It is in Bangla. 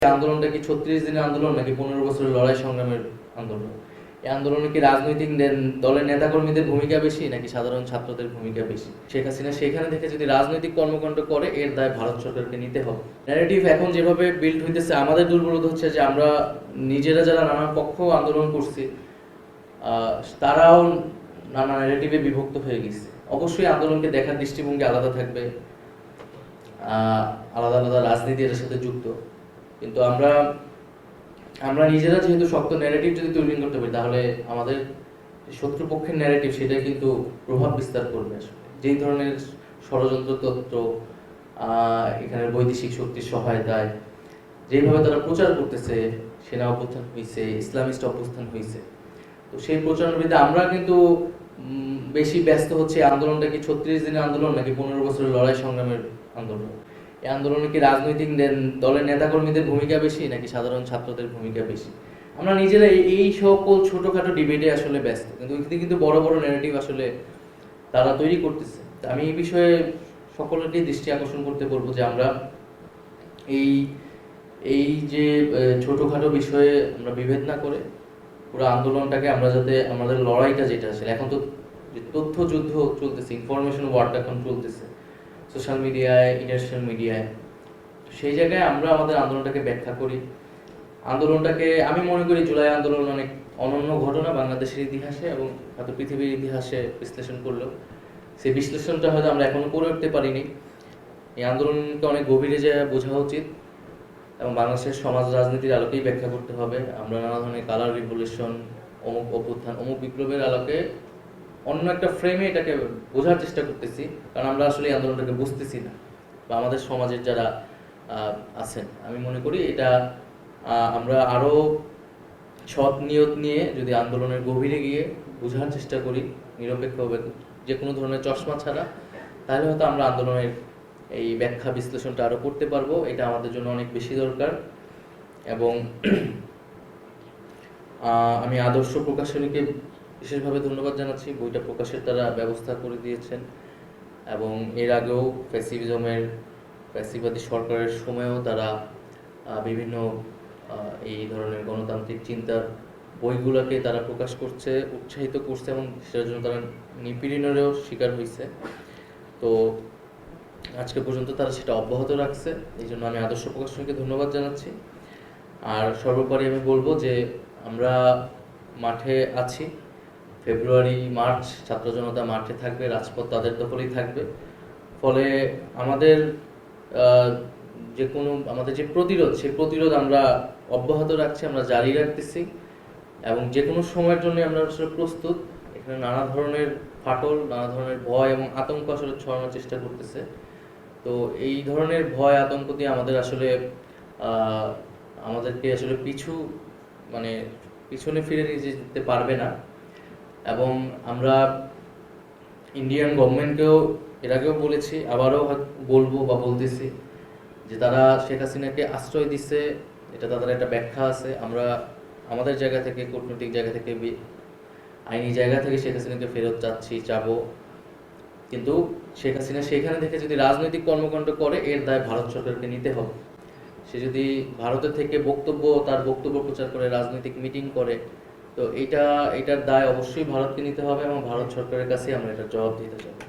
আন্দোলনটা কি 36 দিনের আন্দোলন নাকি 15 বছরের লড়াই সংগ্রামের আন্দোলন? এই আন্দোলনে কি রাজনৈতিক দলের নেতাকর্মীদের ভূমিকা বেশি নাকি সাধারণ ছাত্রদের ভূমিকা বেশি? শেখ হাসিনা সেখানে থেকে যদি রাজনৈতিক কর্মকাণ্ড করে এর দায় ভারত সরকারকে নিতে হবে। ন্যারেটিভ এখন যেভাবে বিল্ড হইতেছে, আমাদের দুর্বলতা হচ্ছে যে আমরা নিজেরা যারা নানা পক্ষ আন্দোলন করছি তারাও নানা ন্যারেটিভে বিভক্ত হয়ে গেছে। অবশ্যই আন্দোলনকে দেখার দৃষ্টিভঙ্গি আলাদা থাকবে, আলাদা আলাদা রাজনীতি এর সাথে যুক্ত, কিন্তু আমরা নিজেরা যেহেতু শক্ত ন্যারেটিভ যদি তৈরি করতে পারি তাহলে আমাদের শত্রুপক্ষের ন্যারেটিভ সেটা কিন্তু প্রভাব বিস্তার করবে। আসলে যেই ধরনের ষড়যন্ত্র তত্ত্ব এখানে বৈদেশিক শক্তির সহায়তায় যেভাবে তারা প্রচার করতেছে, সেনা অভ্যুত্থান হয়েছে, ইসলামিস্ট অভ্যুত্থান হয়েছে, তো সেই প্রচারের বিরুদ্ধে আমরা কিন্তু বেশি ব্যস্ত হচ্ছে আন্দোলনটা কি 36 দিনের আন্দোলন নাকি 15 বছরের লড়াই সংগ্রামের আন্দোলন? এই আন্দোলনে কি রাজনৈতিক দলের নেতাকর্মীদের ভূমিকা বেশি নাকি সাধারণ ছাত্রদের ভূমিকা বেশি? আমরা নিজেরা এই সকল ছোটখাটো ডিবেটে আসলে ব্যস্ত, কিন্তু ওইখানে কিন্তু বড় বড় ন্যারেটিভ আসলে তারা তৈরি করতেছে। আমি এই বিষয়ে সকলেরই দৃষ্টি আকর্ষণ করতে বলবো যে আমরা এই এই যে ছোটখাটো বিষয়ে আমরা বিভেদ না করে পুরো আন্দোলনটাকে আমরা যাতে আমাদের লড়াইটা যেটা আসলে এখন তো তথ্য যুদ্ধ চলতেছে, ইনফরমেশন ওয়ারটা এখন চলতেছে সোশ্যাল মিডিয়ায়, ইন্টারন্যাশনাল মিডিয়ায়, সেই জায়গায় আমরা আমাদের আন্দোলনটাকে ব্যাখ্যা করি। আন্দোলনটাকে আমি মনে করি জুলাই আন্দোলন অনেক অনন্য ঘটনা বাংলাদেশের ইতিহাসে এবং হয়তো পৃথিবীর ইতিহাসে বিশ্লেষণ করলেও সেই বিশ্লেষণটা হয়তো আমরা এখনো করে উঠতে পারিনি। এই আন্দোলনকে অনেক গভীরে যায় বোঝা উচিত এবং বাংলাদেশের সমাজ রাজনীতির আলোকেই ব্যাখ্যা করতে হবে। আমরা নানা ধরনের কালার রিভলিউশন, অমুক অভ্যুত্থান, অমুক বিপ্লবের আলোকে অন্য একটা ফ্রেমে এটাকে বোঝার চেষ্টা করতেছি, কারণ আমরা আসলে এই আন্দোলনটাকে বুঝতেছি না, বা আমাদের সমাজের যারা আছেন, আমি মনে করি এটা আমরা আরো সৎ নিয়ত নিয়ে যদি আন্দোলনের গভীরে গিয়ে বোঝার চেষ্টা করি নিরপেক্ষভাবে, যে কোনো ধরনের চশমা ছাড়া, তাহলে হয়তো আমরা আন্দোলনের এই ব্যাখ্যা বিশ্লেষণটা আরো করতে পারবো। এটা আমাদের জন্য অনেক বেশি দরকার। এবং আমি আদর্শ প্রকাশনীকে বিশেষভাবে ধন্যবাদ জানাচ্ছি, বইটা প্রকাশের তারা ব্যবস্থা করে দিয়েছেন এবং এর আগেও ফ্যাসিবাদী সরকারের সময়েও তারা বিভিন্ন এই ধরনের গণতান্ত্রিক চিন্তার বইগুলোকে তারা প্রকাশ করছে, উৎসাহিত করছে এবং সেটার জন্য তারা নিপীড়নেরও শিকার হয়েছে। তো আজকে পর্যন্ত তারা সেটা অব্যাহত রাখছে, এই জন্য আমি আদর্শ প্রকাশনীকে ধন্যবাদ জানাচ্ছি। আর সর্বোপরি আমি বলবো যে আমরা মাঠে আছি, ফেব্রুয়ারি মার্চ ছাত্র জনতা মাঠে থাকবে, রাজপথ তাদের দখলেই থাকবে। ফলে আমাদের আমাদের যে প্রতিরোধ, সেই প্রতিরোধ আমরা অব্যাহত রাখছি, আমরা জারি রাখতেছি এবং যে কোনো সময়ের জন্য আমরা আসলে প্রস্তুত। এখানে নানা ধরনের ফাটল, নানা ধরনের ভয় এবং আতঙ্ক আসলে ছড়ানোর চেষ্টা করতেছে। তো এই ধরনের ভয় আতঙ্ক দিয়ে আমাদেরকে আসলে পিছনে ফিরে নিয়ে যেতে পারবে না। এবং আমরা ইন্ডিয়ান গভর্নমেন্টকেও এর আগেও বলেছি, আবারও বলবো বা বলতেছি যে তারা শেখ হাসিনাকে আশ্রয় দিচ্ছে, এটা তাদের একটা ব্যাখ্যা আছে। আমরা আমাদের জায়গা থেকে, কূটনৈতিক জায়গা থেকে, আইনি জায়গা থেকে শেখ হাসিনাকে ফেরত চাবো, কিন্তু শেখ হাসিনা সেখানে থেকে যদি রাজনৈতিক কর্মকাণ্ড করে এর দায় ভারত সরকারকে নিতে হবে। সে যদি ভারতের থেকে তার বক্তব্য প্রচার করে, রাজনৈতিক মিটিং করে, তো এটার দায় অবশ্যই ভারতকে নিতে হবে এবং ভারত সরকারের কাছে আমরা এটার জবাব দিতে চাই।